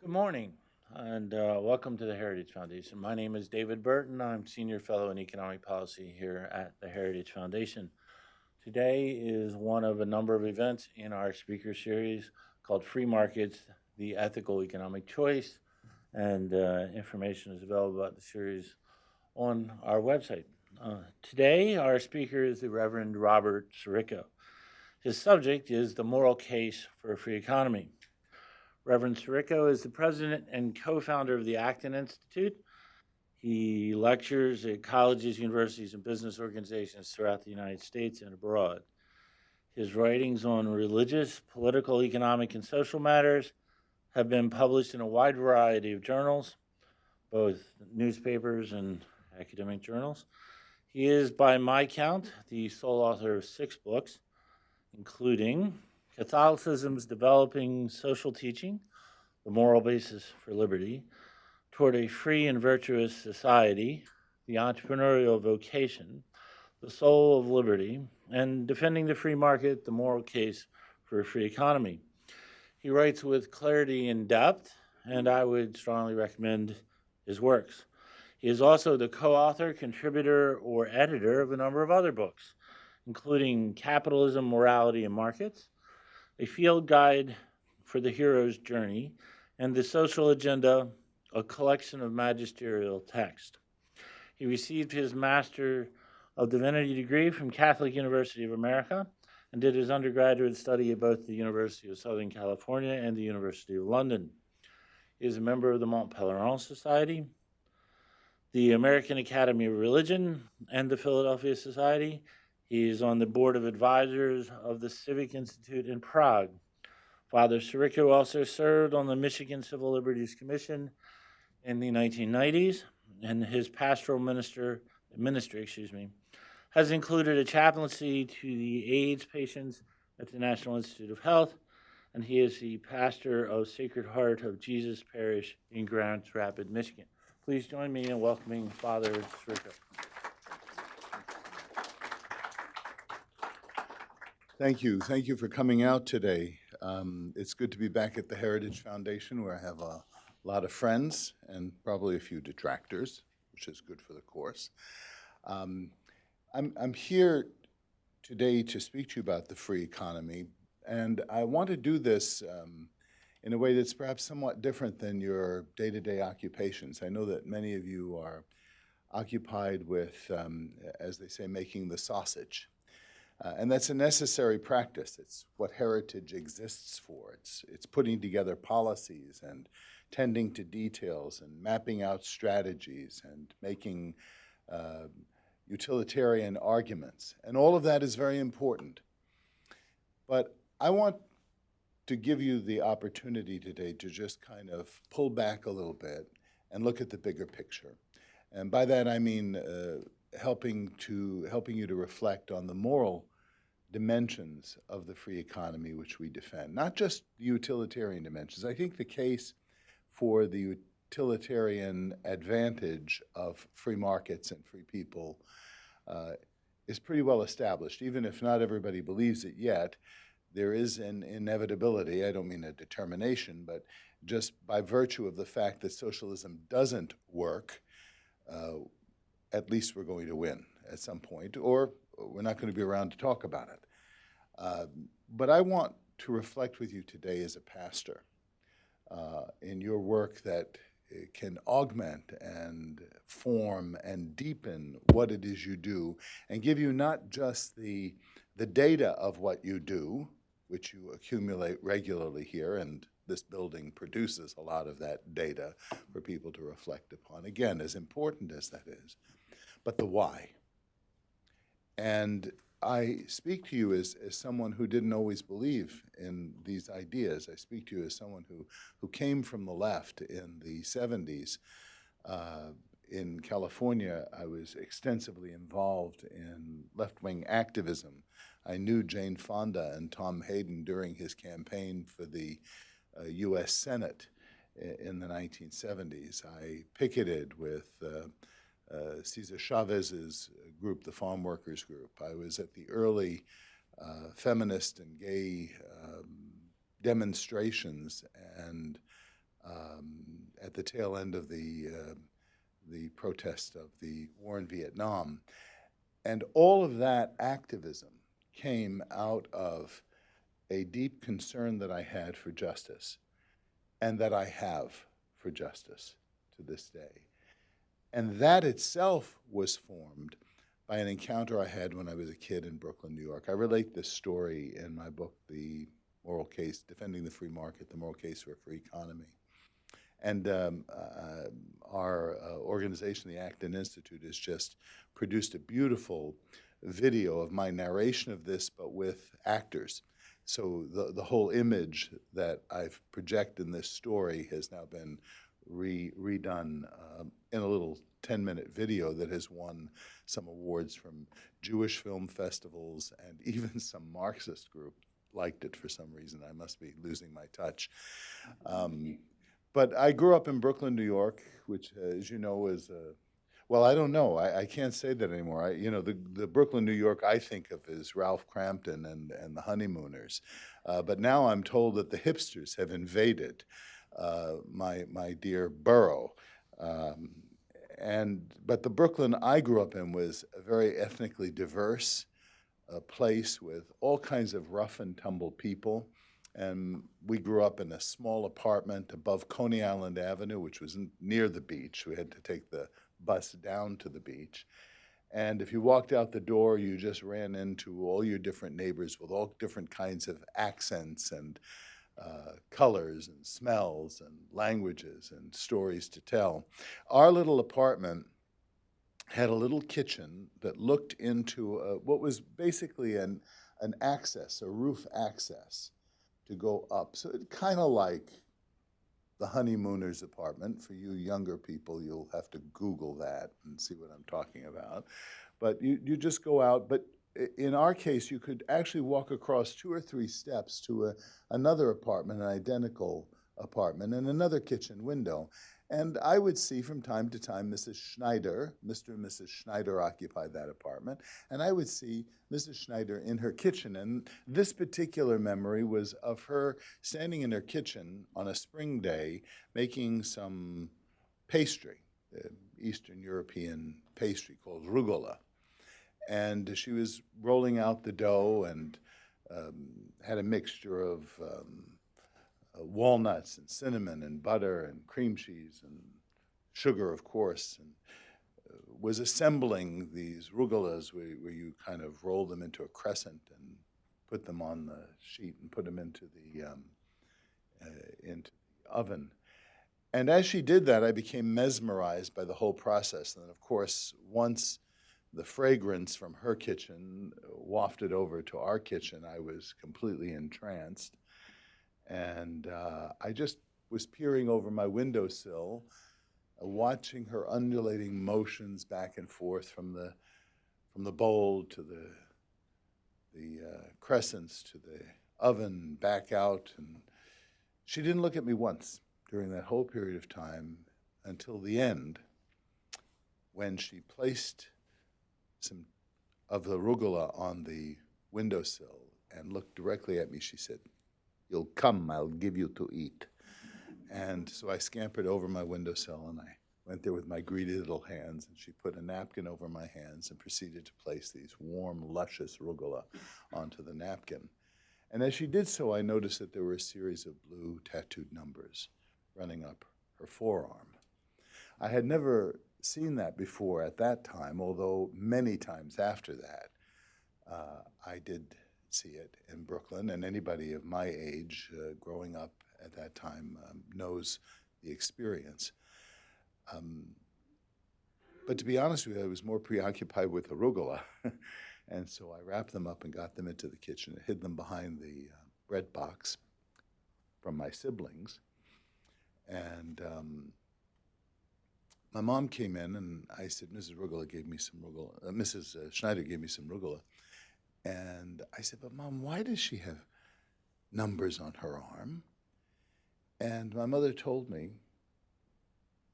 Good morning, and welcome to the Heritage Foundation. My name is David Burton. I'm Senior Fellow in Economic Policy here at the Heritage Foundation. Today is one of a number of events in our speaker series called Free Markets, the Ethical Economic Choice, and information is available about the series on our website. Today, our speaker is the Reverend Robert Sirico. His subject is the moral case for a free economy. Reverend Sirico is the president and co-founder of the Acton Institute. He lectures at colleges, universities, and business organizations throughout the United States and abroad. His writings on religious, political, economic, and social matters have been published in a wide variety of journals, both newspapers and academic journals. He is, by my count, the sole author of 6 books, including Catholicism's Developing Social Teaching, The Moral Basis for Liberty, Toward a Free and Virtuous Society, The Entrepreneurial Vocation, The Soul of Liberty, and Defending the Free Market, The Moral Case for a Free Economy. He writes with clarity and depth, and I would strongly recommend his works. He is also the co-author, contributor, or editor of a number of other books, including Capitalism, Morality, and Markets, A Field Guide for the Hero's Journey, and The Social Agenda, a collection of magisterial text. He received his Master of Divinity degree from Catholic University of America and did his undergraduate study at both the University of Southern California and the University of London. He is a member of the Mont Pelerin Society, the American Academy of Religion, and the Philadelphia Society. He is on the board of advisors of the Civic Institute in Prague. Father Sirico also served on the Michigan Civil Liberties Commission in the 1990s, and his pastoral ministry has included a chaplaincy to the AIDS patients at the National Institute of Health, and he is the pastor of Sacred Heart of Jesus Parish in Grand Rapids, Michigan. Please join me in welcoming Father Sirico. Thank you. Thank you for coming out today. It's good to be back at the Heritage Foundation, where I have a lot of friends and probably a few detractors, which is good for the course. I'm here today to speak to you about the free economy, and I want to do this in a way that's perhaps somewhat different than your day-to-day occupations. I know that many of you are occupied with, as they say, making the sausage. And that's a necessary practice. It's what heritage exists for. It's putting together policies and tending to details and mapping out strategies and making utilitarian arguments. And all of that is very important. But I want to give you the opportunity today to just kind of pull back a little bit and look at the bigger picture. And by that I mean helping you to reflect on the moral dimensions of the free economy which we defend, not just the utilitarian dimensions. I think the case for the utilitarian advantage of free markets and free people is pretty well established. Even if not everybody believes it yet, there is an inevitability, I don't mean a determination, but just by virtue of the fact that socialism doesn't work, at least we're going to win at some point, or we're not going to be around to talk about it. But I want to reflect with you today as a pastor in your work that can augment and form and deepen what it is you do and give you not just the data of what you do, which you accumulate regularly here, and this building produces a lot of that data for people to reflect upon, again, as important as that is, but the why. And I speak to you as someone who didn't always believe in these ideas. I speak to you as someone who came from the left in the 70s. In California, I was extensively involved in left-wing activism. I knew Jane Fonda and Tom Hayden during his campaign for the U.S. Senate in the 1970s. I picketed with Cesar Chavez's group, the Farm Workers Group. I was at the early feminist and gay demonstrations and at the tail end of the protest of the war in Vietnam. And all of that activism came out of a deep concern that I had for justice and that I have for justice to this day. And that itself was formed by an encounter I had when I was a kid in Brooklyn, New York. I relate this story in my book, The Moral Case, Defending the Free Market, The Moral Case for a Free Economy. And our organization, the Acton Institute, has just produced a beautiful video of my narration of this, but with actors. So the whole image that I've projected in this story has now been redone in a little 10-minute video that has won some awards from Jewish film festivals, and even some Marxist group liked it for some reason. I must be losing my touch. But I grew up in Brooklyn, New York, which, as you know, is well, I don't know. I can't say that anymore. The Brooklyn, New York I think of as Ralph Crampton and the Honeymooners. But now I'm told that the hipsters have invaded my dear borough. But the Brooklyn I grew up in was a very ethnically diverse place with all kinds of rough and tumble people. And we grew up in a small apartment above Coney Island Avenue, which was near the beach. We had to take the bus down to the beach. And if you walked out the door, you just ran into all your different neighbors with all different kinds of accents and colors and smells and languages and stories to tell. Our little apartment had a little kitchen that looked into what was basically an access, a roof access to go up. So it kind of like the Honeymooners apartment. For you younger people, you'll have to Google that and see what I'm talking about. But you just go out. But in our case, you could actually walk across 2 or 3 steps to another apartment, an identical apartment, and another kitchen window. And I would see from time to time Mrs. Schneider, Mr. and Mrs. Schneider occupied that apartment, and I would see Mrs. Schneider in her kitchen. And this particular memory was of her standing in her kitchen on a spring day making some pastry, Eastern European pastry called rucola. And she was rolling out the dough and had a mixture of walnuts and cinnamon and butter and cream cheese and sugar, of course, and was assembling these rucolas where you kind of roll them into a crescent and put them on the sheet and put them into the oven. And as she did that, I became mesmerized by the whole process. And of course, once the fragrance from her kitchen wafted over to our kitchen, I was completely entranced. And I just was peering over my windowsill, watching her undulating motions back and forth from the bowl to the crescents to the oven, back out. And she didn't look at me once during that whole period of time until the end, when she placed some of the rucola on the windowsill and looked directly at me. She said, "You'll come, I'll give you to eat." And so I scampered over my windowsill and I went there with my greedy little hands, and she put a napkin over my hands and proceeded to place these warm, luscious rucola onto the napkin. And as she did so, I noticed that there were a series of blue tattooed numbers running up her forearm. I had never seen that before at that time, although many times after that I did see it in Brooklyn, and anybody of my age growing up at that time knows the experience. But to be honest with you, I was more preoccupied with the arugula, and so I wrapped them up and got them into the kitchen and hid them behind the bread box from my siblings. And my mom came in, and I said, Mrs. Schneider gave me some arugula. And I said, "But Mom, why does she have numbers on her arm?" And my mother told me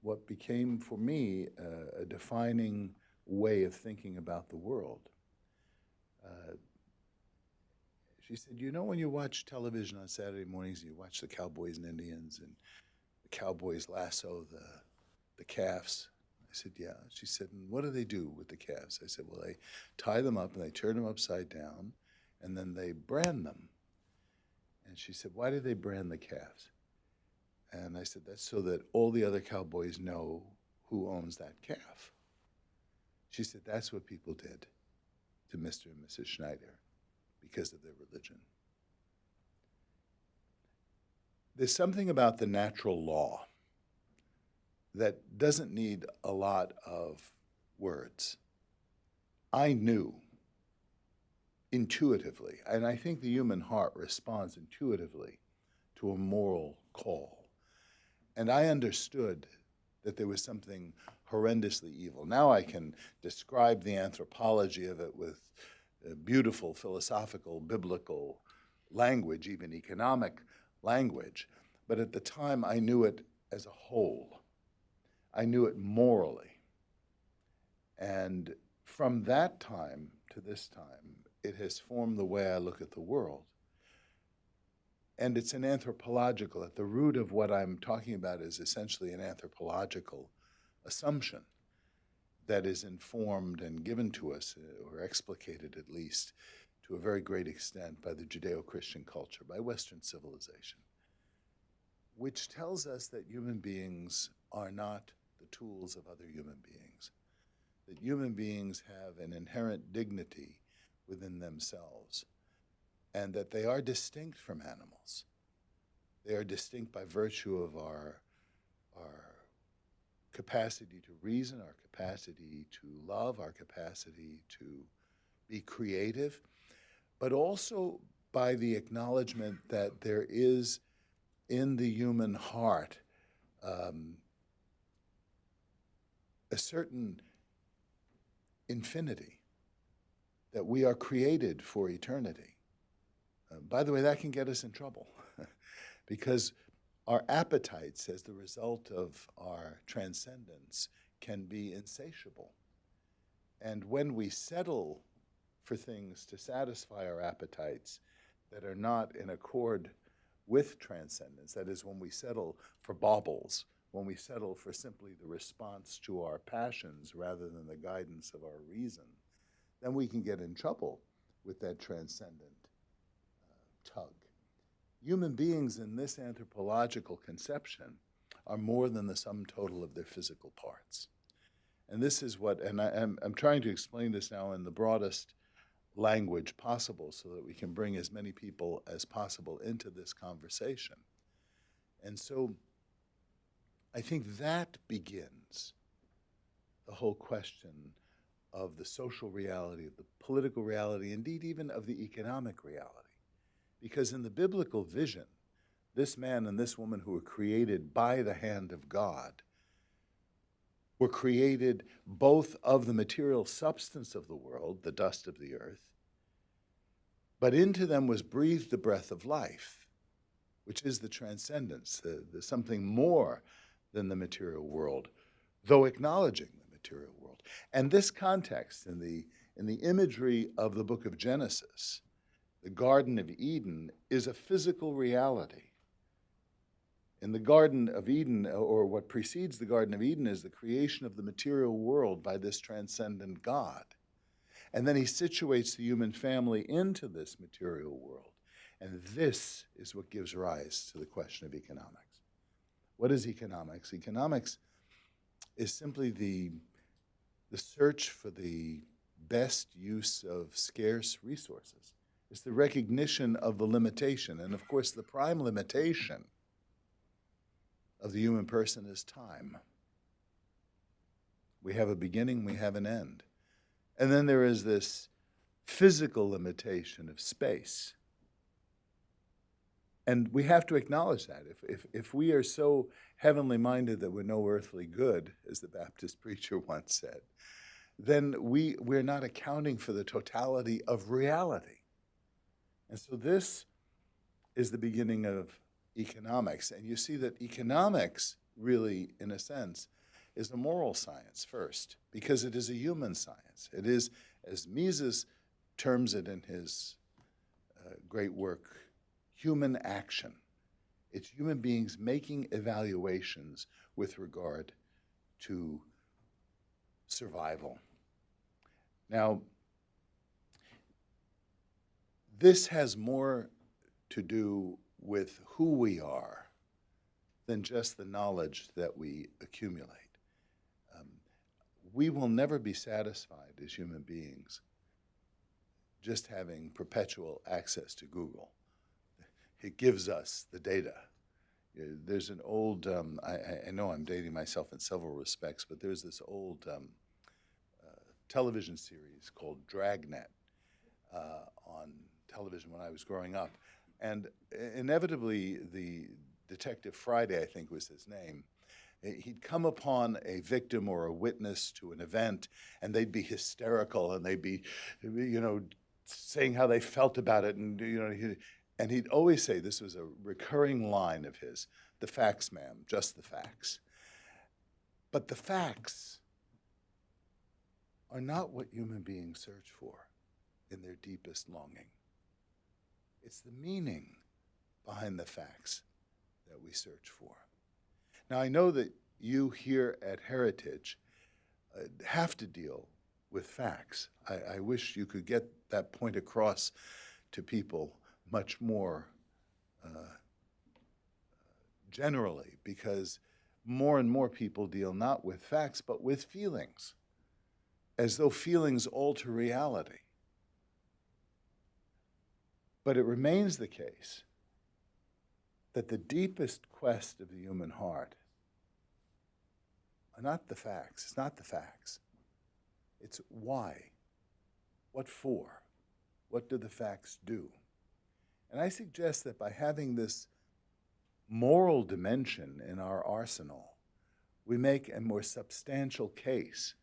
what became for me a defining way of thinking about the world. She said, "You know, when you watch television on Saturday mornings, you watch the Cowboys and Indians and the cowboys lasso the calves. I said, yeah. She said, and what do they do with the calves? I said, well, they tie them up and they turn them upside down, and then they brand them. And she said, why do they brand the calves? And I said, that's so that all the other cowboys know who owns that calf. She said, that's what people did to Mr. and Mrs. Schneider because of their religion. There's something about the natural law that doesn't need a lot of words. I knew intuitively, and I think the human heart responds intuitively to a moral call. And I understood that there was something horrendously evil. Now I can describe the anthropology of it with beautiful philosophical, biblical language, even economic language. But at the time, I knew it as a whole. I knew it morally. And from that time to this time, it has formed the way I look at the world. And it's an anthropological, at the root of what I'm talking about is essentially an anthropological assumption that is informed and given to us, or explicated at least, to a very great extent by the Judeo-Christian culture, by Western civilization, which tells us that human beings are not the tools of other human beings, that human beings have an inherent dignity within themselves, and that they are distinct from animals. They are distinct by virtue of our capacity to reason, our capacity to love, our capacity to be creative, but also by the acknowledgement that there is in the human heart a certain infinity, that we are created for eternity. By the way, that can get us in trouble because our appetites as the result of our transcendence can be insatiable. And when we settle for things to satisfy our appetites that are not in accord with transcendence, that is, when we settle for baubles, when we settle for simply the response to our passions rather than the guidance of our reason, then we can get in trouble with that transcendent tug. Human beings in this anthropological conception are more than the sum total of their physical parts. And this is what, and I'm trying to explain this now in the broadest language possible so that we can bring as many people as possible into this conversation. And so I think that begins the whole question of the social reality, of the political reality, indeed even of the economic reality. Because in the biblical vision, this man and this woman who were created by the hand of God were created both of the material substance of the world, the dust of the earth, but into them was breathed the breath of life, which is the transcendence, the something more than the material world, though acknowledging the material world. And this context in the imagery of the book of Genesis, the Garden of Eden, is a physical reality. In the Garden of Eden, or what precedes the Garden of Eden, is the creation of the material world by this transcendent God. And then he situates the human family into this material world. And this is what gives rise to the question of economics. What is economics? Economics is simply the search for the best use of scarce resources. It's the recognition of the limitation. And of course, the prime limitation of the human person is time. We have a beginning, we have an end. And then there is this physical limitation of space. And we have to acknowledge that. If we are so heavenly minded that we're no earthly good, as the Baptist preacher once said, then we're not accounting for the totality of reality. And so this is the beginning of economics. And you see that economics really, in a sense, is a moral science first, because it is a human science. It is, as Mises terms it in his great work, human action. It's human beings making evaluations with regard to survival. Now, this has more to do with who we are than just the knowledge that we accumulate. We will never be satisfied as human beings just having perpetual access to Google. It gives us the data. There's an old, I know I'm dating myself in several respects, but there's this old television series called Dragnet on television when I was growing up. And inevitably, the Detective Friday, I think was his name, he'd come upon a victim or a witness to an event, and they'd be hysterical, and they'd be, saying how they felt about it, and and he'd always say, this was a recurring line of his, "The facts, ma'am, just the facts." But the facts are not what human beings search for in their deepest longing. It's the meaning behind the facts that we search for. Now, I know that you here at Heritage have to deal with facts. I wish you could get that point across to people much more generally, because more and more people deal not with facts, but with feelings, as though feelings alter reality. But it remains the case that the deepest quest of the human heart are not the facts. It's not the facts. It's why. What for? What do the facts do? And I suggest that by having this moral dimension in our arsenal, we make a more substantial case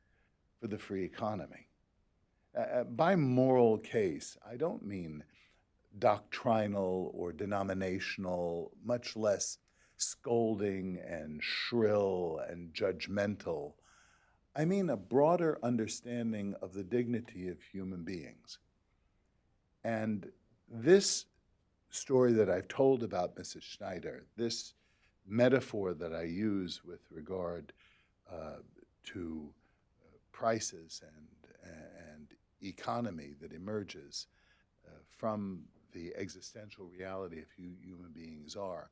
for the free economy. By moral case, I don't mean doctrinal or denominational, much less scolding and shrill and judgmental. I mean a broader understanding of the dignity of human beings. And this story that I've told about Mrs. Schneider, this metaphor that I use with regard to prices and economy that emerges from the existential reality of who human beings are,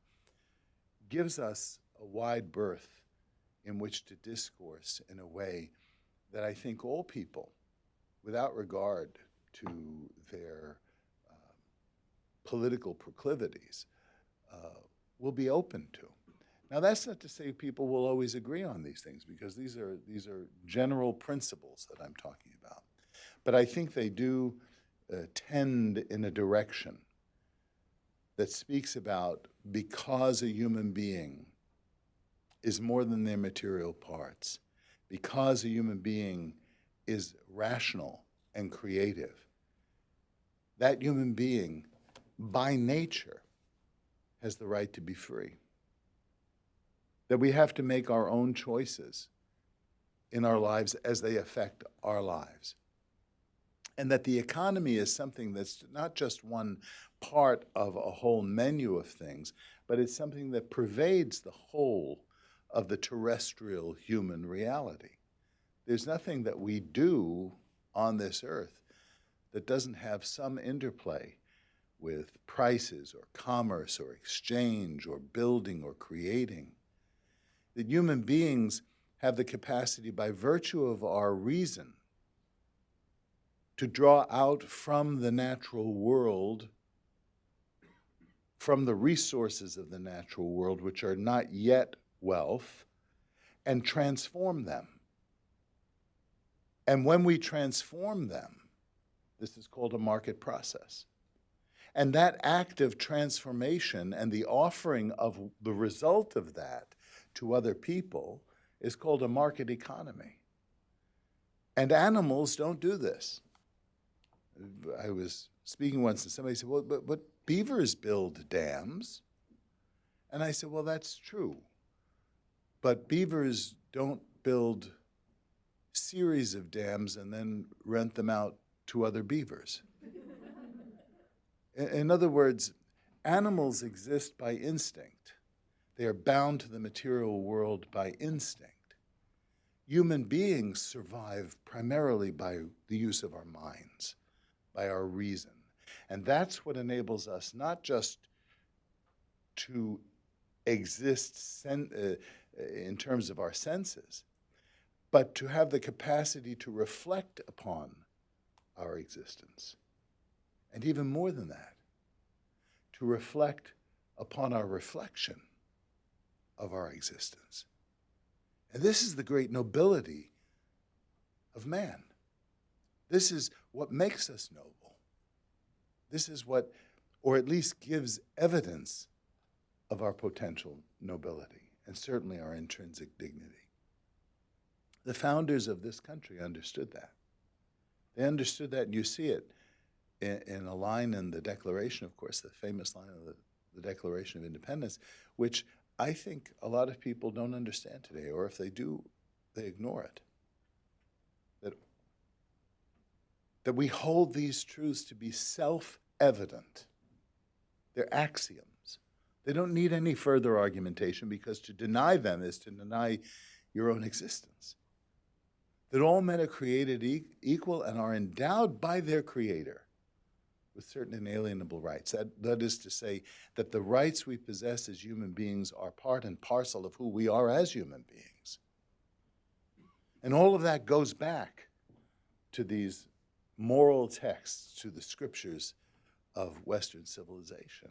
gives us a wide berth in which to discourse in a way that I think all people, without regard to their political proclivities, will be open to. Now, that's not to say people will always agree on these things, because these are general principles that I'm talking about. But I think they do tend in a direction that speaks about, because a human being is more than their material parts, because a human being is rational and creative, that human being, by nature, has the right to be free. That we have to make our own choices in our lives as they affect our lives. And that the economy is something that's not just one part of a whole menu of things, but it's something that pervades the whole of the terrestrial human reality. There's nothing that we do on this earth that doesn't have some interplay with prices or commerce or exchange or building or creating. That human beings have the capacity, by virtue of our reason, to draw out from the natural world, from the resources of the natural world, which are not yet wealth, and transform them. And when we transform them, this is called a market process. And that act of transformation and the offering of the result of that to other people is called a market economy. And animals don't do this. I was speaking once and somebody said, well, but beavers build dams. And I said, well, that's true. But beavers don't build series of dams and then rent them out to other beavers. In other words, Animals exist by instinct. They are bound to the material world by instinct. Human beings survive primarily by the use of our minds, by our reason. And that's what enables us not just to exist in terms of our senses, but to have the capacity to reflect upon our existence. And even more than that, to reflect upon our reflection of our existence. And this is the great nobility of man. This is what makes us noble. This is what, or at least gives evidence of our potential nobility, and certainly our intrinsic dignity. The founders of this country understood that. They understood that, and you see it in a line in the Declaration, of course, the famous line of the Declaration of Independence, which I think a lot of people don't understand today, or if they do, they ignore it. That we hold these truths to be self-evident. They're axioms. They don't need any further argumentation, because to deny them is to deny your own existence. That all men are created equal and are endowed by their Creator with certain inalienable rights. That is to say, that the rights we possess as human beings are part and parcel of who we are as human beings. And all of that goes back to these moral texts, to the scriptures of Western civilization.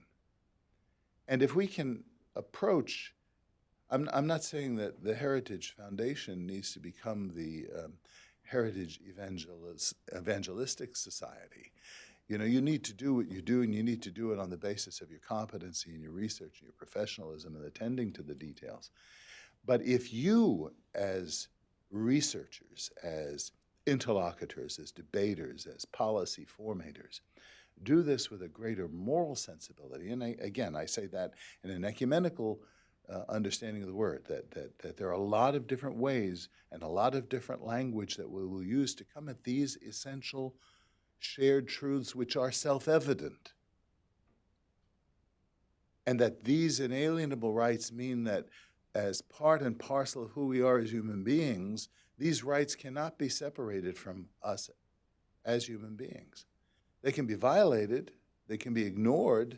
And if we can approach, I'm not saying that the Heritage Foundation needs to become the Heritage Evangelistic Society. You know, you need to do what you do, and you need to do it on the basis of your competency and your research and your professionalism and attending to the details. But if you, as researchers, as interlocutors, as debaters, as policy formators, do this with a greater moral sensibility, and I say that in an ecumenical understanding of the word, that there are a lot of different ways and a lot of different language that we will use to come at these essential shared truths which are self-evident. And that these inalienable rights mean that as part and parcel of who we are as human beings, these rights cannot be separated from us as human beings. They can be violated, they can be ignored,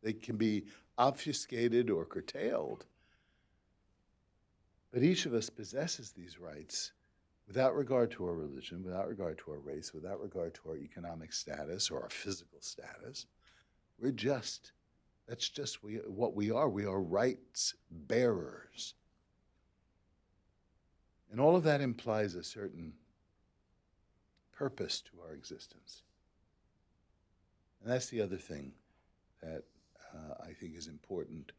they can be obfuscated or curtailed. But each of us possesses these rights without regard to our religion, without regard to our race, without regard to our economic status or our physical status. That's just what we are. We are rights bearers. And all of that implies a certain purpose to our existence. And that's the other thing that I think is important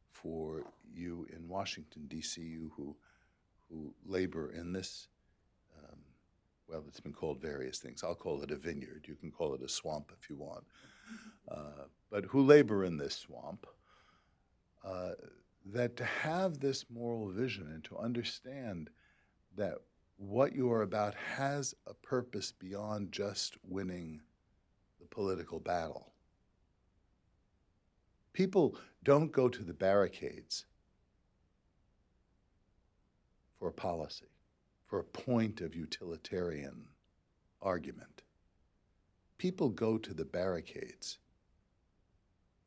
for you in Washington, D.C., you who labor in this, well, it's been called various things. I'll call it a vineyard. You can call it a swamp if you want. But who labor in this swamp, that to have this moral vision and to understand that what you are about has a purpose beyond just winning the political battle. People don't go to the barricades for a policy, for a point of utilitarian argument. People go to the barricades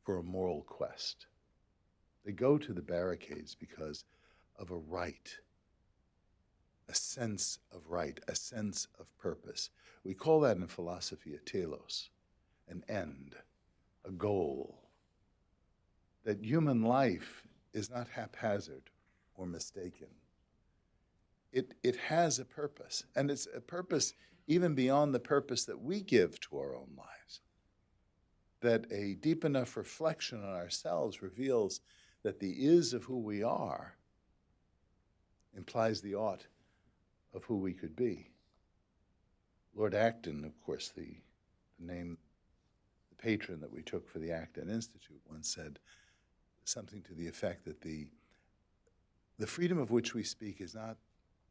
for a moral quest. They go to the barricades because of a right, a sense of right, a sense of purpose. We call that in philosophy a telos, an end, a goal. That human life is not haphazard or mistaken. It has a purpose, and it's a purpose even beyond the purpose that we give to our own lives. That a deep enough reflection on ourselves reveals that the is of who we are implies the ought of who we could be. Lord Acton, of course, the name, the patron that we took for the Acton Institute, once said something to the effect that the freedom of which we speak is not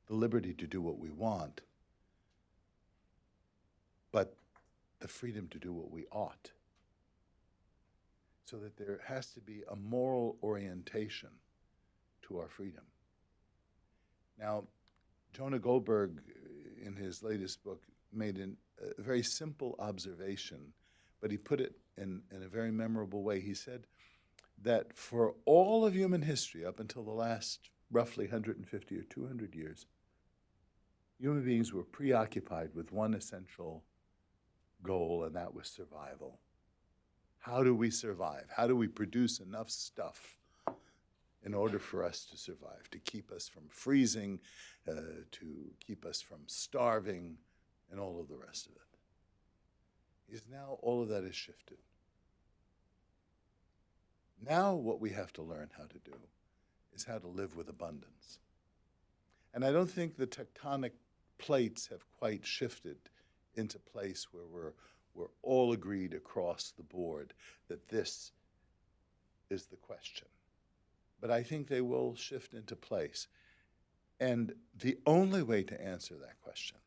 the liberty to do what we want, but the freedom to do what we ought. so that there has to be a moral orientation to our freedom. Now, Jonah Goldberg, in his latest book, made a very simple observation, but he put it in a very memorable way. He said that for all of human history, up until the last roughly 150 or 200 years, human beings were preoccupied with one essential goal, and that was survival. How do we survive? How do we produce enough stuff in order for us to survive, to keep us from freezing, to keep us from starving, and all of the rest of it? Is now all of that is shifted. Now what we have to learn how to do is how to live with abundance. And I don't think the tectonic plates have quite shifted into place where we're all agreed across the board that this is the question. But I think they will shift into place. And the only way to answer that question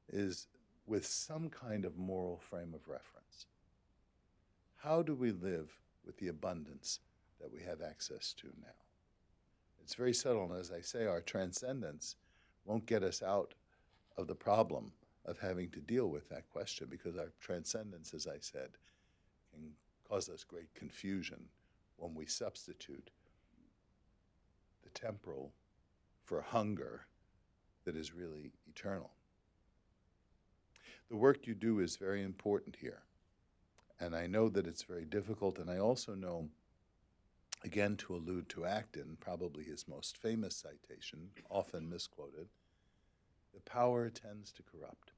is with some kind of moral frame of reference. How do we live with the abundance that we have access to now? It's very subtle, and as I say, our transcendence won't get us out of the problem of having to deal with that question, because our transcendence, as I said, can cause us great confusion when we substitute the temporal for hunger that is really eternal. The work you do is very important here, and I know that it's very difficult, and I also know, again, to allude to Acton, probably his most famous citation, often misquoted, the power tends to corrupt,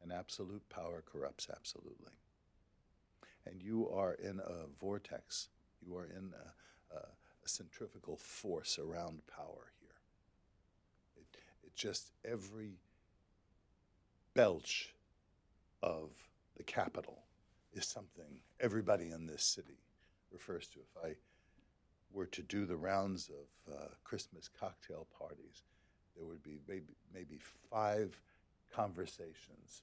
and absolute power corrupts absolutely. And you are in a vortex, you are in a centrifugal force around power here. It just, every belch of the capital is something everybody in this city refers to. If I were to do the rounds of Christmas cocktail parties, there would be maybe 5 conversations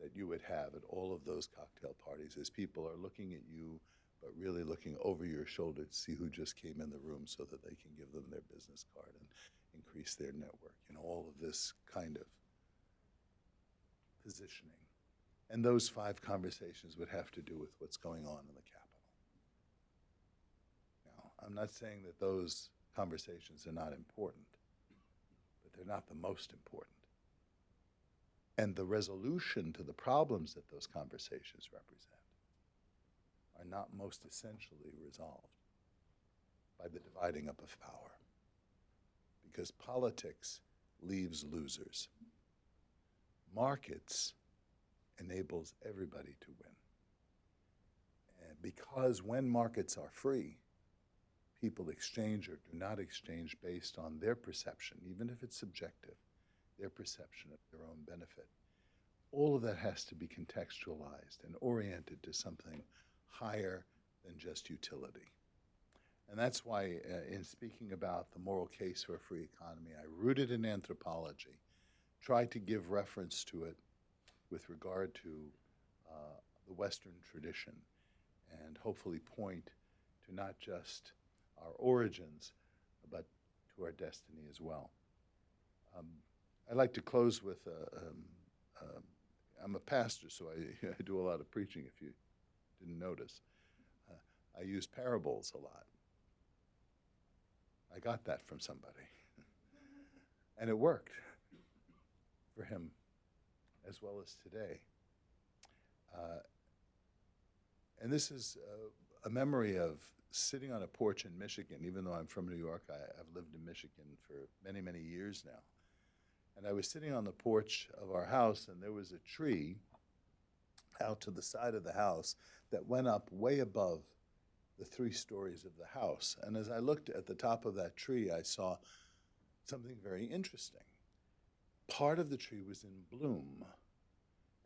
that you would have at all of those cocktail parties as people are looking at you, but really looking over your shoulder to see who just came in the room so that they can give them their business card and increase their network. You know, all of this kind of positioning. And those 5 conversations would have to do with what's going on in the Capitol. Now, I'm not saying that those conversations are not important, but they're not the most important. And the resolution to the problems that those conversations represent are not most essentially resolved by the dividing up of power. Because politics leaves losers. Markets enables everybody to win. And because when markets are free, people exchange or do not exchange based on their perception, even if it's subjective, their perception of their own benefit. All of that has to be contextualized and oriented to something higher than just utility. And that's why in speaking about the moral case for a free economy, I rooted in anthropology, tried to give reference to it with regard to the Western tradition, and hopefully point to not just our origins, but to our destiny as well. I'd like to close with, I'm a pastor, so I do a lot of preaching, if you didn't notice. I use parables a lot. I got that from somebody. And it worked for him as well as today. And this is a memory of sitting on a porch in Michigan. Even though I'm from New York, I've lived in Michigan for many, many years now. And I was sitting on the porch of our house, and there was a tree out to the side of the house that went up way above the 3 stories of the house. And as I looked at the top of that tree, I saw something very interesting. Part of the tree was in bloom,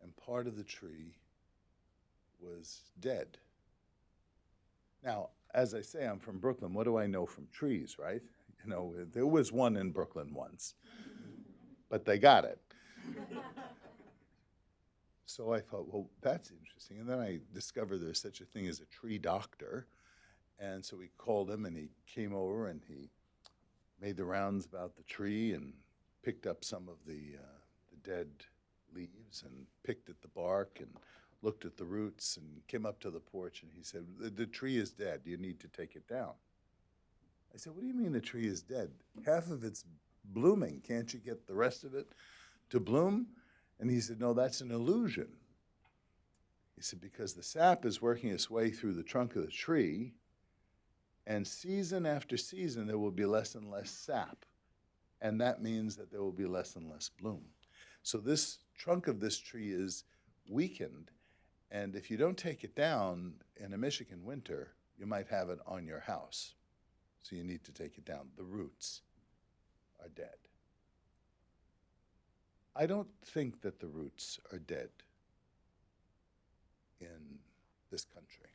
and part of the tree was dead. Now, as I say, I'm from Brooklyn. What do I know from trees, right? You know, there was one in Brooklyn once, but they got it. so I thought, well, that's interesting. And then I discovered there's such a thing as a tree doctor. And so we called him, and he came over, and he made the rounds about the tree and picked up some of the dead leaves and picked at the bark and looked at the roots and came up to the porch, and he said, the tree is dead. You need to take it down. I said, what do you mean the tree is dead? Half of it's blooming. Can't you get the rest of it to bloom? And he said, no, that's an illusion. He said, because the sap is working its way through the trunk of the tree, and season after season, there will be less and less sap. And that means that there will be less and less bloom. So this trunk of this tree is weakened, and if you don't take it down in a Michigan winter, you might have it on your house. So you need to take it down. The roots are dead. I don't think that the roots are dead in this country.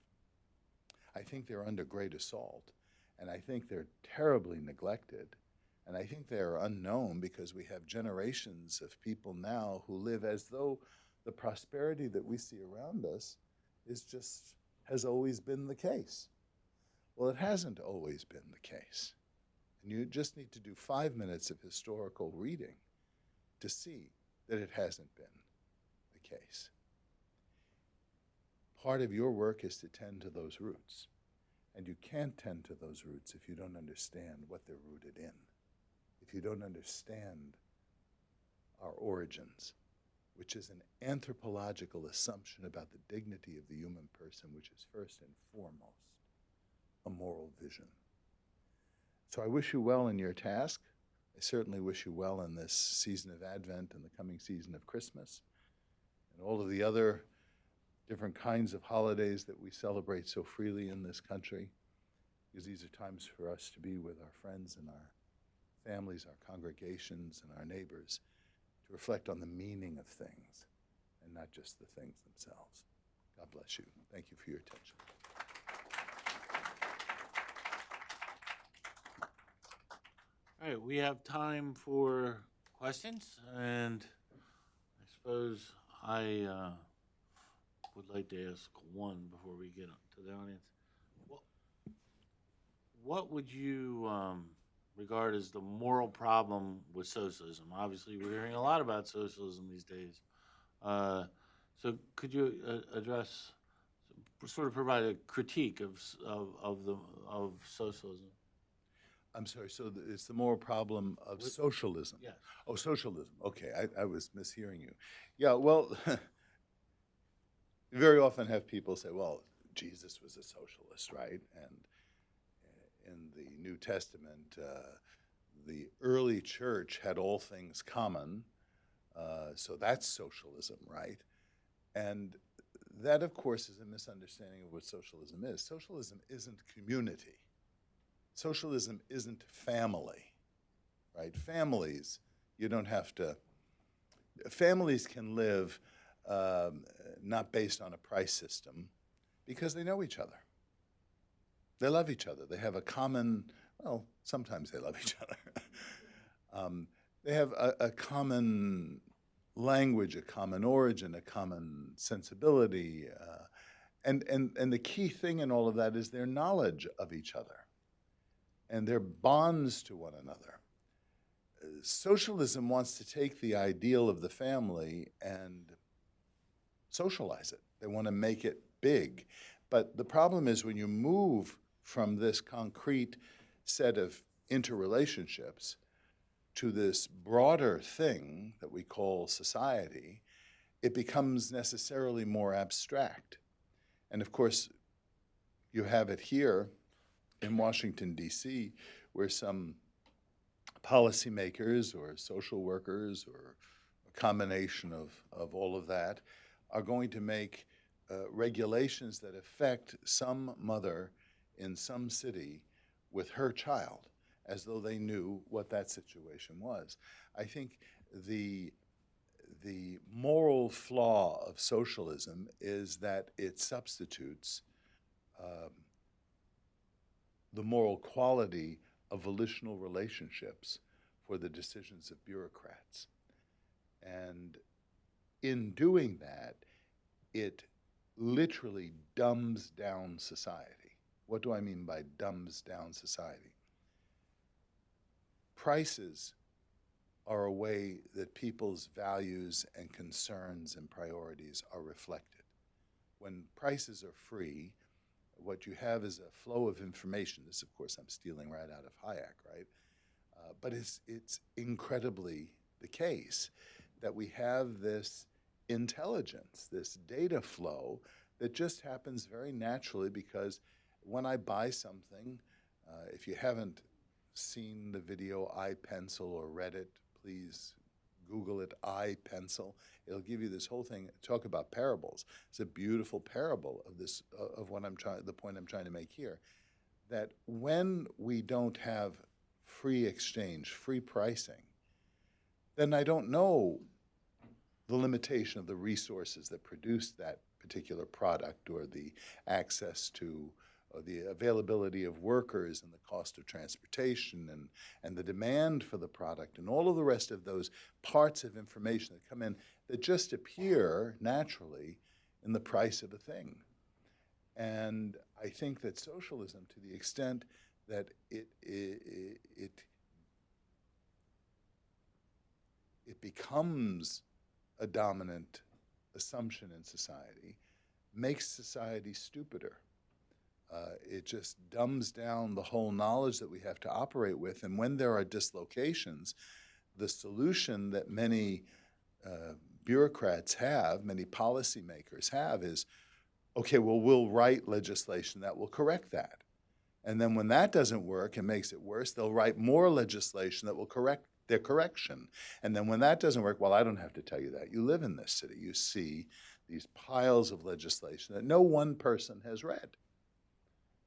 I think they're under great assault, and I think they're terribly neglected, and I think they're unknown because we have generations of people now who live as though the prosperity that we see around us has always been the case. Well, it hasn't always been the case. And you just need to do 5 minutes of historical reading to see that it hasn't been the case. Part of your work is to tend to those roots. And you can't tend to those roots if you don't understand what they're rooted in, if you don't understand our origins, which is an anthropological assumption about the dignity of the human person, which is first and foremost a moral vision. So I wish you well in your task. I certainly wish you well in this season of Advent and the coming season of Christmas and all of the other different kinds of holidays that we celebrate so freely in this country, because these are times for us to be with our friends and our families, our congregations, and our neighbors, to reflect on the meaning of things and not just the things themselves. God bless you. Thank you for your attention. All right, we have time for questions, and I suppose I would like to ask one before we get to the audience. What would you regard as the moral problem with socialism? Obviously, we're hearing a lot about socialism these days. So could you address, sort of provide a critique of socialism? I'm sorry, so it's the moral problem of socialism? Yes. Oh, socialism. Okay, I was mishearing you. Yeah, well, you very often have people say, well, Jesus was a socialist, right? And in the New Testament, the early church had all things common, so that's socialism, right? And that, of course, is a misunderstanding of what socialism is. Socialism isn't community. Socialism isn't family, right? Families, you don't have to, families can live not based on a price system because they know each other. They love each other. They have a common, well, sometimes they love each other. They have a common language, a common origin, a common sensibility. And the key thing in all of that is their knowledge of each other and their bonds to one another. Socialism wants to take the ideal of the family and socialize it. They want to make it big. But the problem is when you move from this concrete set of interrelationships to this broader thing that we call society, it becomes necessarily more abstract. And of course, you have it here in Washington, D.C., where some policymakers or social workers or a combination of all of that are going to make regulations that affect some mother in some city with her child, as though they knew what that situation was. I think the moral flaw of socialism is that it substitutes the moral quality of volitional relationships for the decisions of bureaucrats. And in doing that, it literally dumbs down society. What do I mean by dumbs down society? Prices are a way that people's values and concerns and priorities are reflected. When prices are free, what you have is a flow of information. This, of course, I'm stealing right out of Hayek, right? But it's incredibly the case that we have this intelligence, this data flow that just happens very naturally, because when I buy something, if you haven't seen the video iPencil or read it, please Google it, iPencil. It'll give you this whole thing. Talk about parables. It's a beautiful parable of this, of what the point I'm trying to make here, that when we don't have free exchange, free pricing, then I don't know the limitation of the resources that produce that particular product, or the access to, or the availability of workers, and the cost of transportation, and the demand for the product, and all of the rest of those parts of information that come in that just appear naturally in the price of a thing. And I think that socialism, to the extent that it becomes a dominant assumption in society, makes society stupider. It just dumbs down the whole knowledge that we have to operate with. And when there are dislocations, the solution that many bureaucrats have, many policymakers have, is, okay, well, we'll write legislation that will correct that. And then when that doesn't work and makes it worse, they'll write more legislation that will correct their correction. And then when that doesn't work, well, I don't have to tell you that. You live in this city. You see these piles of legislation that no one person has read.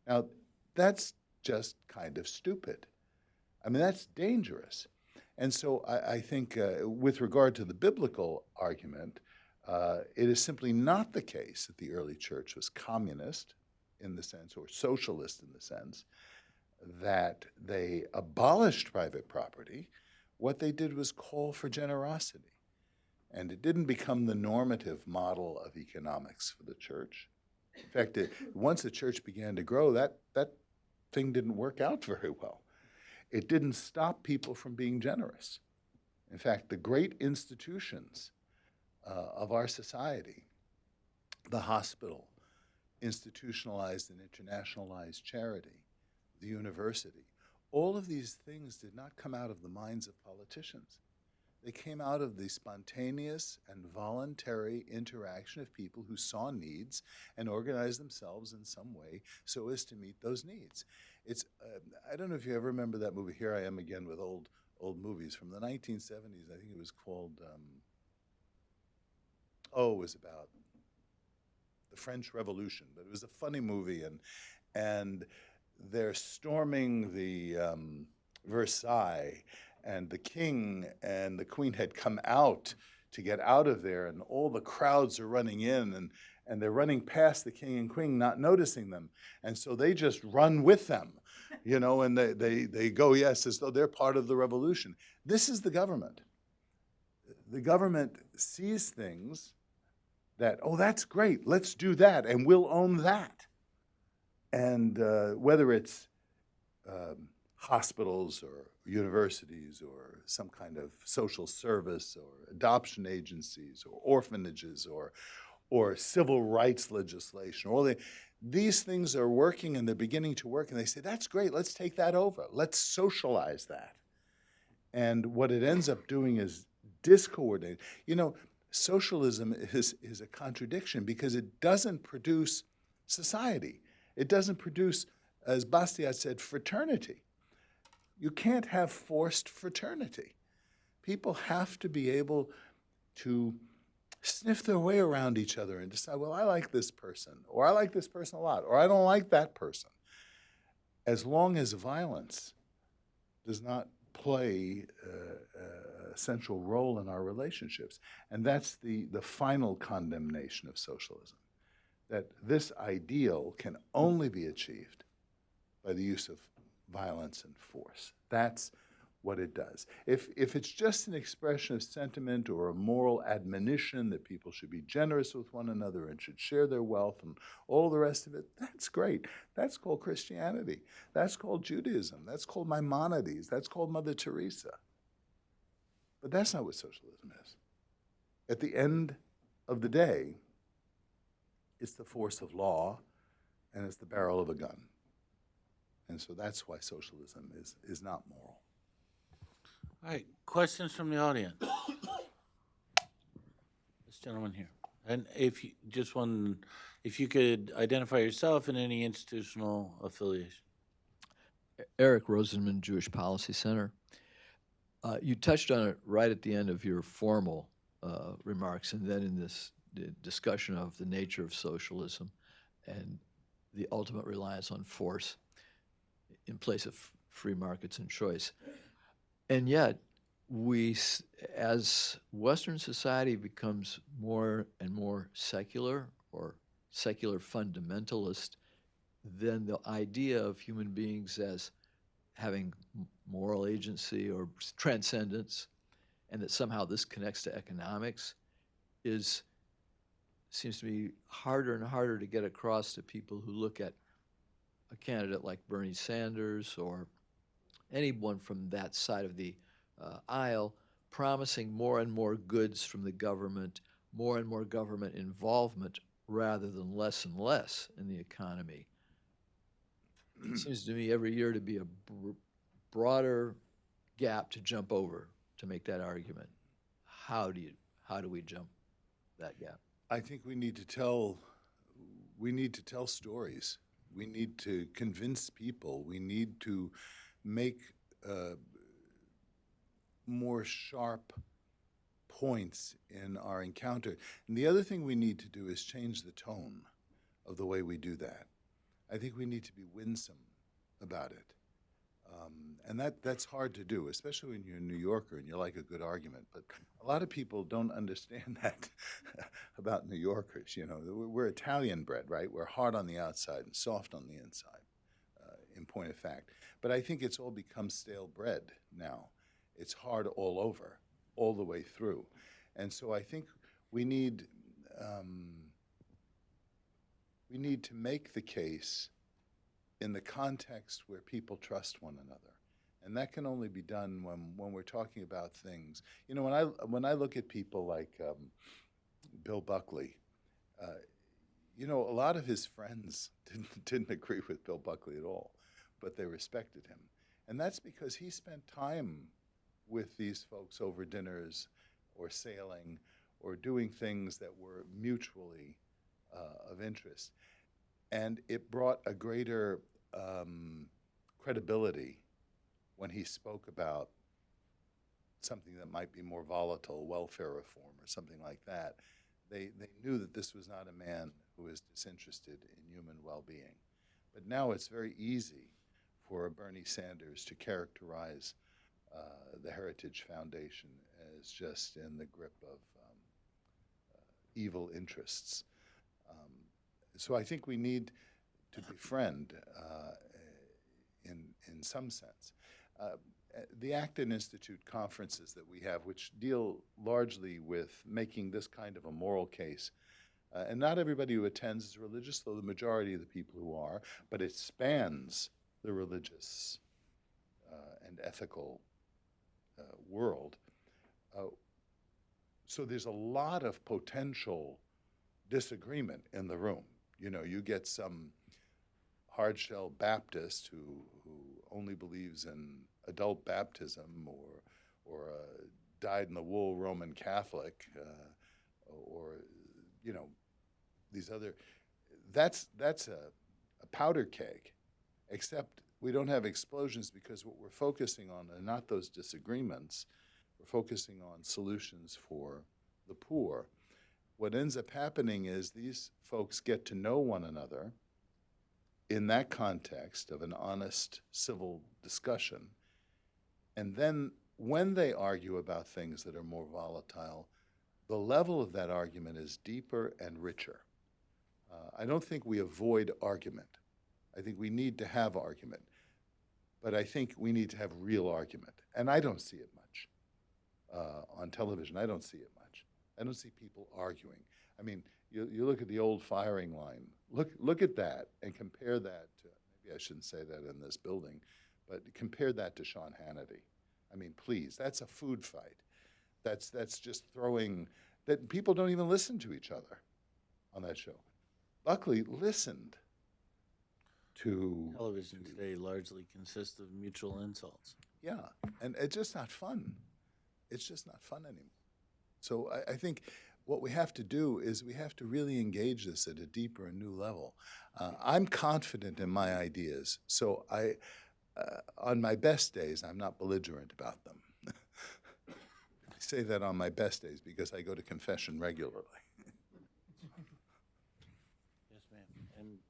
Now, that's just kind of stupid. I mean, that's dangerous. And so I think with regard to the biblical argument, it is simply not the case that the early church was communist in the sense, or socialist in the sense, that they abolished private property. What they did was call for generosity. And it didn't become the normative model of economics for the church. In fact, once the church began to grow, that thing didn't work out very well. It didn't stop people from being generous. In fact, the great institutions of our society, the hospital, institutionalized and internationalized charity, the university, all of these things did not come out of the minds of politicians. They came out of the spontaneous and voluntary interaction of people who saw needs and organized themselves in some way so as to meet those needs. It's I don't know if you ever remember that movie, Here I Am Again, with old movies from the 1970s. I think it was called, it was about the French Revolution, but it was a funny movie, and they're storming the Versailles, and the king and the queen had come out to get out of there, and all the crowds are running in, and they're running past the king and queen, not noticing them. And so they just run with them, and they go, yes, as though they're part of the revolution. This is the government. The government sees things that, oh, that's great, let's do that, and we'll own that. And whether it's hospitals or universities or some kind of social service or adoption agencies or orphanages or civil rights legislation, these things are working, and they're beginning to work, and they say, that's great, let's take that over, let's socialize that. And what it ends up doing is discoordinating. Socialism is a contradiction, because it doesn't produce society. It doesn't produce, as Bastiat said, fraternity. You can't have forced fraternity. People have to be able to sniff their way around each other and decide, well, I like this person, or I like this person a lot, or I don't like that person. As long as violence does not play a central role in our relationships. And that's the final condemnation of socialism, that this ideal can only be achieved by the use of violence and force. That's what it does. If it's just an expression of sentiment or a moral admonition that people should be generous with one another and should share their wealth and all the rest of it, that's great. That's called Christianity. That's called Judaism. That's called Maimonides. That's called Mother Teresa. But that's not what socialism is. At the end of the day, it's the force of law and it's the barrel of a gun. And so that's why socialism is not moral. All right, questions from the audience? This gentleman here. And if you if you could identify yourself and any institutional affiliation. Eric Rosenman, Jewish Policy Center. You touched on it right at the end of your formal remarks, and then in this discussion of the nature of socialism and the ultimate reliance on force in place of free markets and choice. And yet, as Western society becomes more and more secular or secular fundamentalist, then the idea of human beings as having moral agency or transcendence, and that somehow this connects to economics, seems to be harder and harder to get across to people who look at a candidate like Bernie Sanders or anyone from that side of the aisle promising more and more goods from the government, more and more government involvement rather than less and less in the economy. It seems to me every year to be a broader gap to jump over to make that argument. How do we jump that gap? I think we need to tell stories. We need to convince people. We need to make more sharp points in our encounter. And the other thing we need to do is change the tone of the way we do that. I think we need to be winsome about it. And that's hard to do, especially when you're a New Yorker and you like a good argument. But a lot of people don't understand that about New Yorkers. You know, we're Italian bred, right? We're hard on the outside and soft on the inside, in point of fact. But I think it's all become stale bread now. It's hard all over, all the way through. And so I think we need to make the case in the context where people trust one another. And that can only be done when we're talking about things. You know, when I look at people like Bill Buckley, you know, a lot of his friends didn't agree with Bill Buckley at all, but they respected him. And that's because he spent time with these folks over dinners or sailing or doing things that were mutually of interest. And it brought a greater credibility when he spoke about something that might be more volatile, welfare reform or something like that. They knew that this was not a man who was disinterested in human well-being. But now it's very easy for Bernie Sanders to characterize the Heritage Foundation as just in the grip of evil interests. So I think we need to befriend in some sense. The Acton Institute conferences that we have, which deal largely with making this kind of a moral case, and not everybody who attends is religious, though the majority of the people who are, but it spans the religious and ethical world. So there's a lot of potential disagreement in the room. You know, you get some hard-shell Baptist who only believes in adult baptism or a dyed-in-the-wool Roman Catholic or, you know, these other. That's a powder keg, except we don't have explosions because what we're focusing on are not those disagreements. We're focusing on solutions for the poor. What ends up happening is these folks get to know one another in that context of an honest civil discussion. And then when they argue about things that are more volatile, the level of that argument is deeper and richer. I don't think we avoid argument. I think we need to have argument. but I think we need to have real argument. And I don't see it much on television. I don't see it much. I don't see people arguing. I mean, you look at the old firing line. Look at that and compare that to, maybe I shouldn't say that in this building, but compare that to Sean Hannity. I mean, please, that's a food fight. That's just throwing, that people don't even listen to each other on that show. Luckily, listened to Television today largely consists of mutual insults. Yeah, and it's just not fun. It's just not fun anymore. So I think what we have to do is we have to really engage this at a deeper and new level. I'm confident in my ideas, so on my best days, I'm not belligerent about them. I say that on my best days because I go to confession regularly. Yes, ma'am. And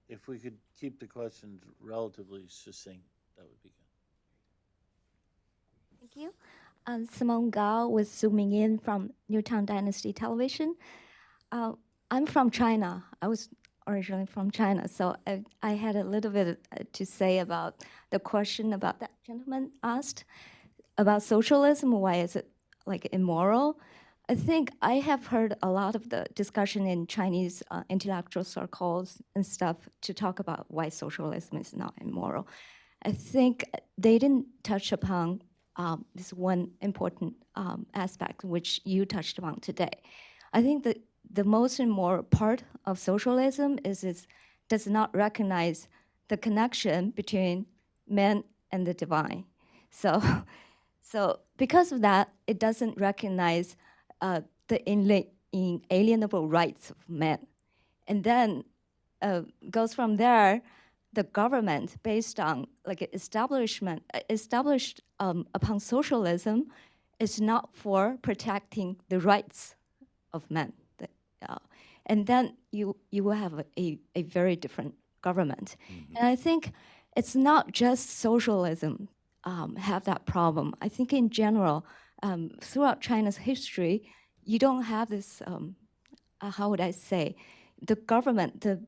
if we could keep the questions relatively succinct, that would be good. Thank you. Simone Gao was zooming in from Newtown Dynasty Television. I'm from China. I was originally from China, so I had a little bit to say about the question about that gentleman asked about socialism. Why is it like immoral? I think I have heard a lot of the discussion in Chinese intellectual circles and stuff to talk about why socialism is not immoral. I think they didn't touch upon this one important aspect which you touched upon today. I think that the most immoral part of socialism is it does not recognize the connection between man and the divine. So because of that, it doesn't recognize the inalienable rights of man. And then goes from there, the government based on like established upon socialism is not for protecting the rights of men. And then you will have a very different government. Mm-hmm. And I think it's not just socialism have that problem. I think in general, throughout China's history, you don't have this, how would I say, the government, the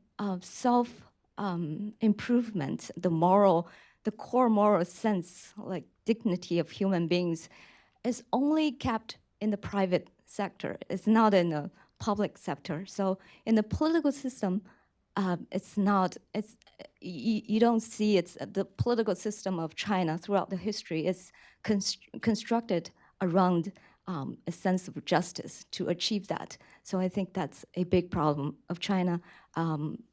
self-improvement, the core moral sense, like dignity of human beings, is only kept in the private sector. It's not in the public sector. So in the political system, you don't see the political system of China throughout the history is constructed around a sense of justice to achieve that. So I think that's a big problem of China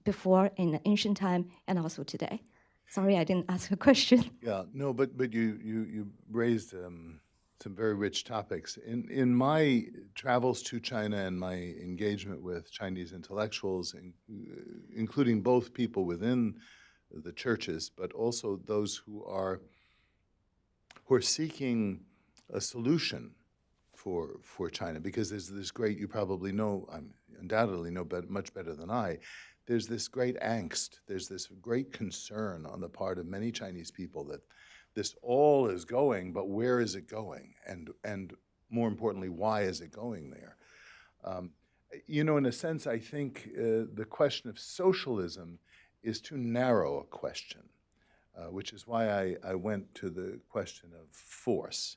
before in the ancient time and also today. Sorry, I didn't ask a question. Yeah, no, but you raised some very rich topics. In my travels to China and my engagement with Chinese intellectuals, including both people within the churches, but also those who are seeking a solution for China, because there's this great, you probably know, undoubtedly know much better than I, there's this great angst, there's this great concern on the part of many Chinese people that this all is going, but where is it going? And more importantly, why is it going there? In a sense, I think the question of socialism is too narrow a question, which is why I went to the question of force.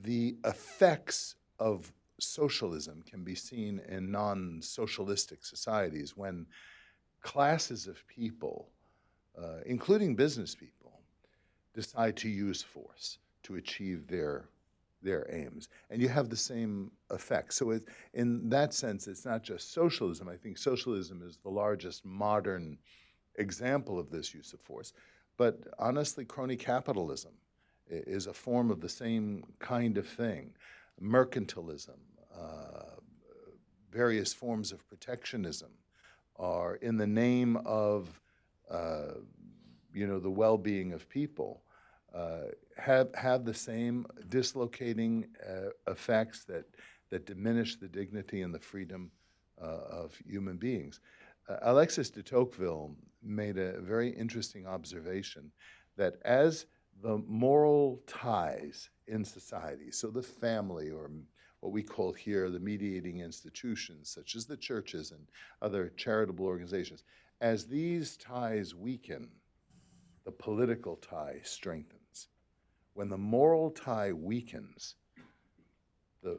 The effects of socialism can be seen in non-socialistic societies when classes of people, including business people, decide to use force to achieve their aims. And you have the same effect. So in that sense, it's not just socialism. I think socialism is the largest modern example of this use of force. But honestly, crony capitalism is a form of the same kind of thing. Mercantilism, various forms of protectionism are in the name of the well-being of people, have the same dislocating effects that diminish the dignity and the freedom of human beings. Alexis de Tocqueville made a very interesting observation that as the moral ties in society, so the family, or what we call here the mediating institutions, such as the churches and other charitable organizations, as these ties weaken, the political tie strengthens. When the moral tie weakens, the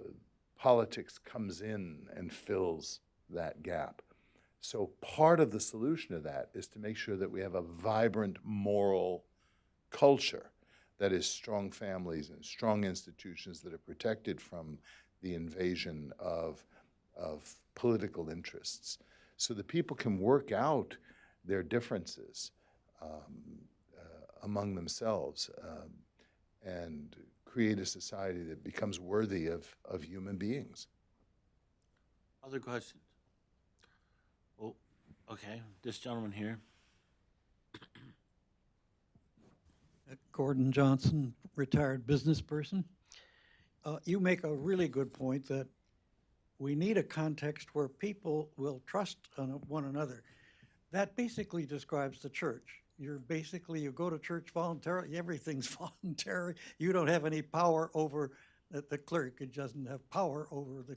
politics comes in and fills that gap. So part of the solution to that is to make sure that we have a vibrant moral culture that is strong families and strong institutions that are protected from the invasion of political interests, so that people can work out their differences among themselves and create a society that becomes worthy of human beings. Other questions? Oh, okay. This gentleman here. Gordon Johnson, retired business person. You make a really good point that we need a context where people will trust one another. That basically describes the church. You go to church voluntarily, everything's voluntary. You don't have any power over the clerk. It doesn't have power over the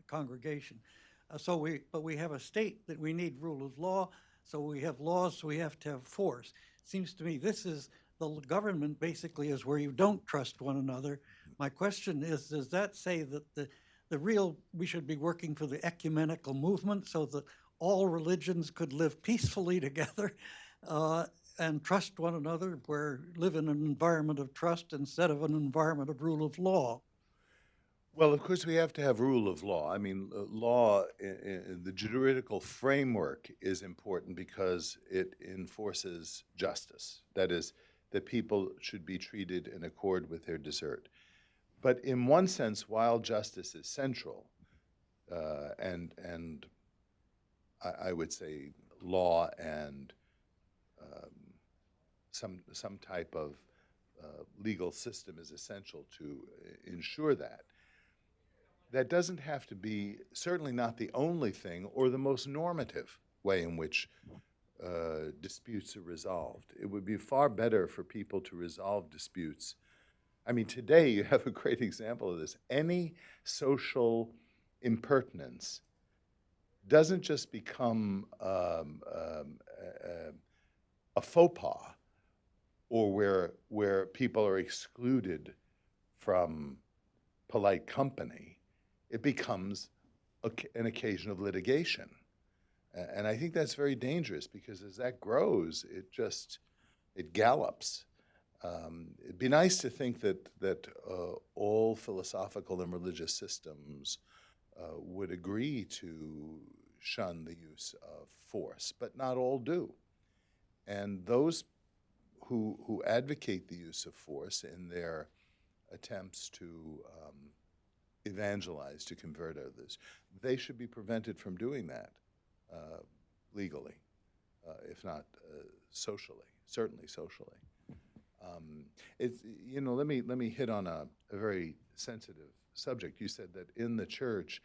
congregation. But we have a state that we need rule of law. So we have laws, so we have to have force. Seems to me this is the government basically is where you don't trust one another. My question is, does that say that we should be working for the ecumenical movement so that all religions could live peacefully together and trust one another, live in an environment of trust instead of an environment of rule of law? Well, of course, we have to have rule of law. I mean, law, the juridical framework is important because it enforces justice. That is, that people should be treated in accord with their desert. But in one sense, while justice is central, and I would say law and some type of legal system is essential to ensure that. That doesn't have to be, certainly not the only thing or the most normative way in which disputes are resolved. It would be far better for people to resolve disputes. I mean, today you have a great example of this. Any social impertinence doesn't just become a faux pas, or where people are excluded from polite company. It becomes an occasion of litigation. And I think that's very dangerous because as that grows, it gallops. It'd be nice to think that all philosophical and religious systems would agree to shun the use of force, but not all do. And those who advocate the use of force in their attempts to evangelize, to convert others, they should be prevented from doing that legally, if not socially, certainly socially. Let me hit on a very sensitive subject. You said that in the church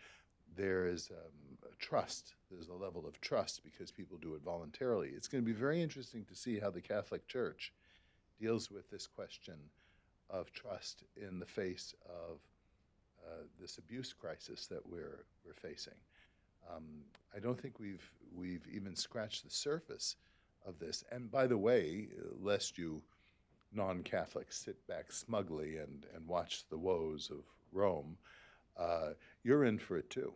there is trust. There's a level of trust because people do it voluntarily. It's going to be very interesting to see how the Catholic Church deals with this question of trust in the face of this abuse crisis that we're facing. I don't think we've even scratched the surface of this. And by the way, lest you non-Catholics sit back smugly and watch the woes of Rome, you're in for it too.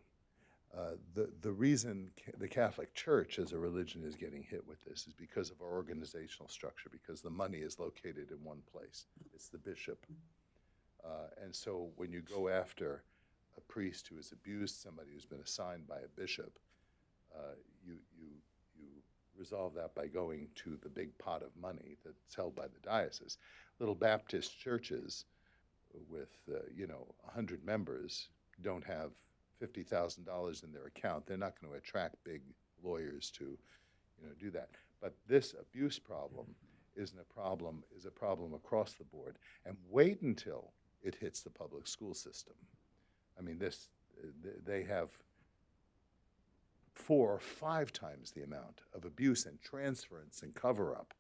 The reason the Catholic Church as a religion is getting hit with this is because of our organizational structure, because the money is located in one place. It's the bishop. And so when you go after a priest who has abused somebody who's been assigned by a bishop, you resolve that by going to the big pot of money that's held by the diocese. Little Baptist churches with 100 members don't have $50,000 in their account. They're not going to attract big lawyers to do that. But this abuse problem is a problem across the board. And wait until it hits the public school system. I mean, they have 4 or 5 times the amount of abuse and transference and cover-up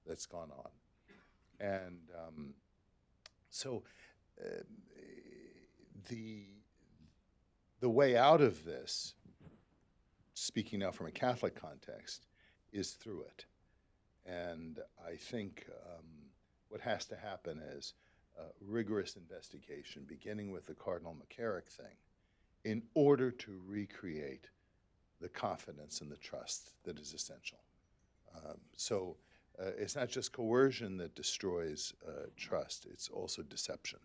that's gone on. And so the way out of this, speaking now from a Catholic context, is through it. And I think what has to happen is rigorous investigation, beginning with the Cardinal McCarrick thing, in order to recreate the confidence and the trust that is essential. So it's not just coercion that destroys trust, it's also deception.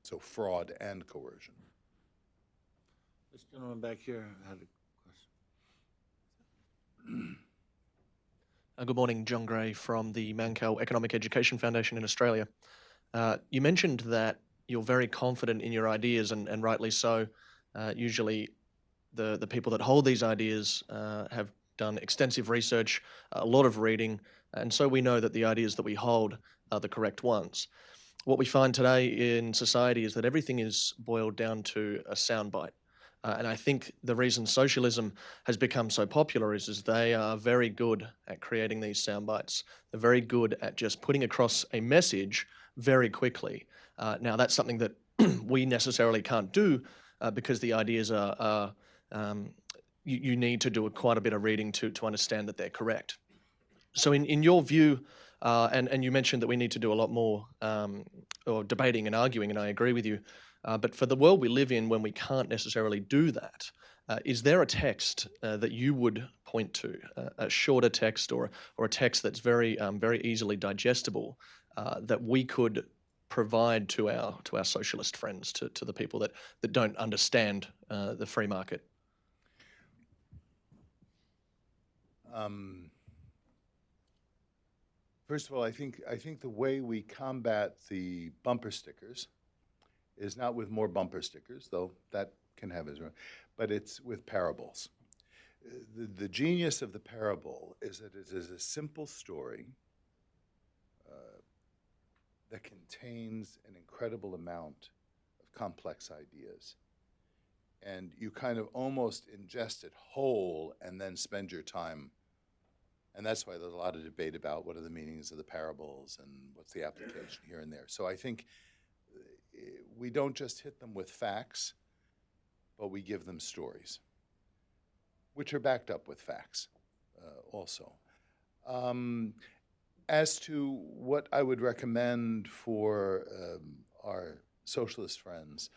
So fraud and coercion. This gentleman back here had a question. Good morning, John Gray from the Mankell Economic Education Foundation in Australia. You mentioned that you're very confident in your ideas, and rightly so. Usually the people that hold these ideas have done extensive research, a lot of reading, and so we know that the ideas that we hold are the correct ones. What we find today in society is that everything is boiled down to a soundbite. And I think the reason socialism has become so popular is they are very good at creating these sound bites. They're very good at just putting across a message very quickly. Now, that's something that we necessarily can't do because the ideas are you need to do quite a bit of reading to understand that they're correct. So in your view, and you mentioned that we need to do a lot more or debating and arguing, and I agree with you, but for the world we live in, when we can't necessarily do that, is there a text that you would point to, a shorter text or a text that's very easily digestible that we could provide to our socialist friends, to the people that don't understand the free market? First of all, I think the way we combat the bumper stickers is not with more bumper stickers, though that can have its own, but it's with parables. The genius of the parable is that it is a simple story that contains an incredible amount of complex ideas. And you kind of almost ingest it whole and then spend your time. And that's why there's a lot of debate about what are the meanings of the parables and what's the application here and there. So I think we don't just hit them with facts, but we give them stories, which are backed up with facts also. As to what I would recommend for our socialist friends,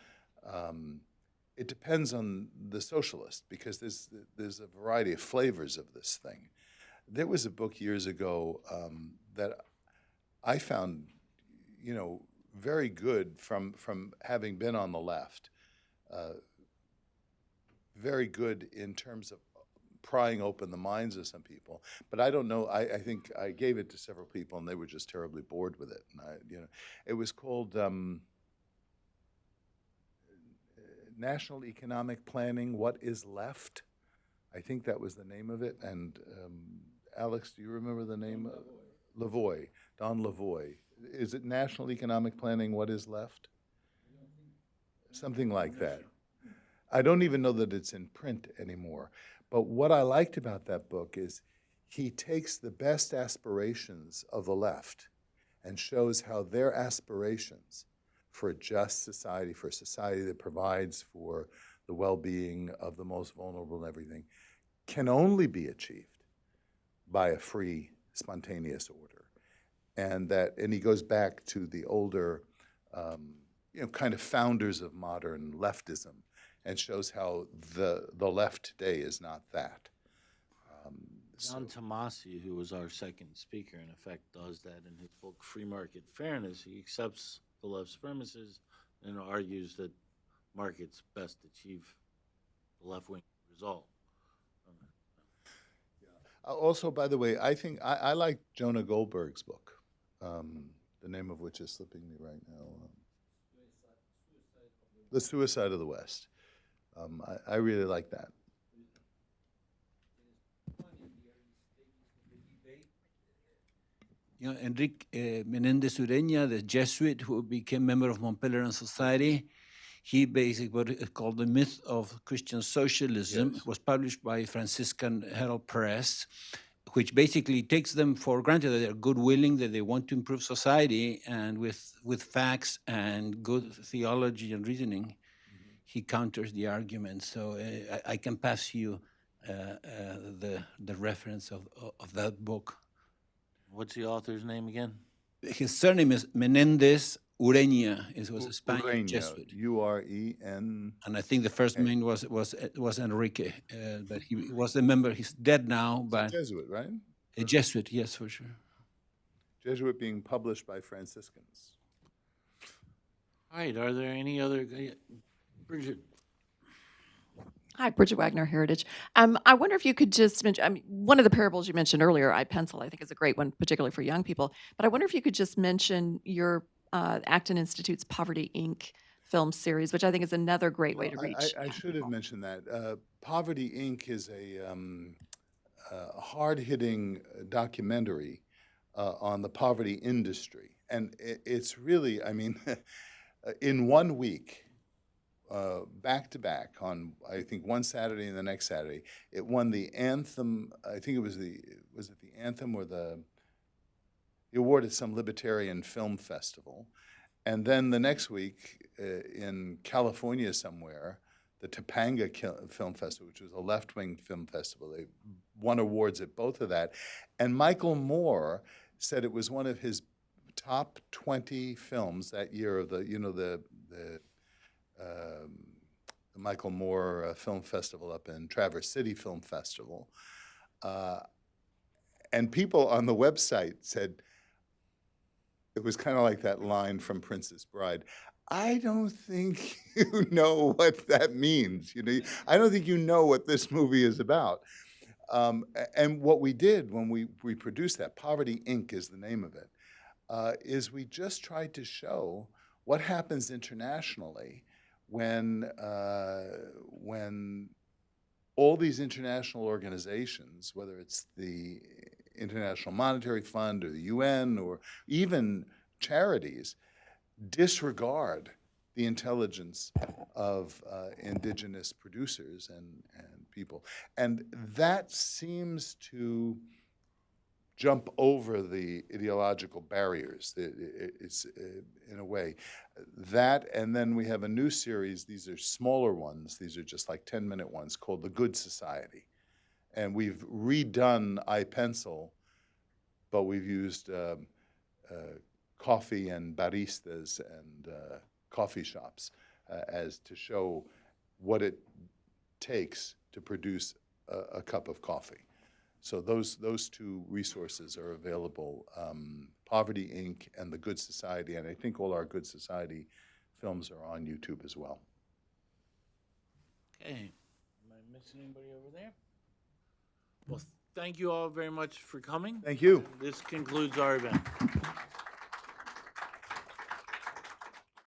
it depends on the socialist, because there's a variety of flavors of this thing. There was a book years ago that I found, very good from having been on the left, very good in terms of prying open the minds of some people. But I don't know, I think I gave it to several people and they were just terribly bored with it. And it was called National Economic Planning, What is Left? I think that was the name of it. And Alex, do you remember the name? Lavoie, Don Lavoie. Is it National Economic Planning, What is Left? Something like that. I don't even know that it's in print anymore. But what I liked about that book is he takes the best aspirations of the left and shows how their aspirations for a just society, for a society that provides for the well-being of the most vulnerable and everything, can only be achieved by a free, spontaneous order. And he goes back to the older, kind of founders of modern leftism, and shows how the left today is not that. John Tomasi, who was our second speaker, in effect, does that in his book, Free Market Fairness. He accepts the left's premises and argues that markets best achieve the left-wing result. Also, by the way, I think I like Jonah Goldberg's book, the name of which is slipping me right now. The Suicide of the West. I really like that. Enrique Menendez Ureña, the Jesuit who became member of Montpellier Society, he basically what is called the myth of Christian socialism. Yes. Was published by Franciscan Herald Press, which basically takes them for granted that they're good-willing, that they want to improve society, and with facts and good theology and reasoning, he counters the argument. So I can pass you the reference of that book. What's the author's name again? His surname is Menendez Ureña. It was a Spanish Ureña, Jesuit. U-R-E-N. And I think the first name was Enrique, but he was a member. He's dead now, but Jesuit, right? a Jesuit, yes, for sure. Jesuit being published by Franciscans. All right, are there any other, Bridget? Hi, Bridget Wagner, Heritage. I wonder if you could just mention, I mean, one of the parables you mentioned earlier, I Pencil, I think is a great one, particularly for young people. But I wonder if you could just mention your Acton Institute's Poverty, Inc. film series, which I think is another great way to Well, reach. I should have mentioned that. Poverty, Inc. is a hard-hitting documentary on the poverty industry. And it's really, I mean, in 1 week, back to back on, I think, one Saturday and the next Saturday, it won the Anthem. I think it was it the Anthem or the award at some libertarian film festival. And then the next week in California somewhere, the Topanga Film Festival, which was a left-wing film festival. They won awards at both of that. And Michael Moore said it was one of his top 20 films that year of the Michael Moore Film Festival up in Traverse City Film Festival. And people on the website said, it was kind of like that line from Princess Bride, I don't think you know what that means. I don't think you know what this movie is about. And what we did when we produced that, Poverty, Inc. is the name of it, is we just tried to show what happens internationally when all these international organizations, whether it's the International Monetary Fund or the UN or even charities, disregard the intelligence of indigenous producers and people. And that seems to jump over the ideological barriers. It's in a way. That, and then we have a new series. These are smaller ones. These are just like 10-minute ones called The Good Society. And we've redone iPencil, but we've used coffee and baristas and coffee shops as to show what it takes to produce a cup of coffee. So those two resources are available, Poverty, Inc. and The Good Society, and I think all our Good Society films are on YouTube as well. Okay, am I missing anybody over there? Well, thank you all very much for coming. Thank you. This concludes our event.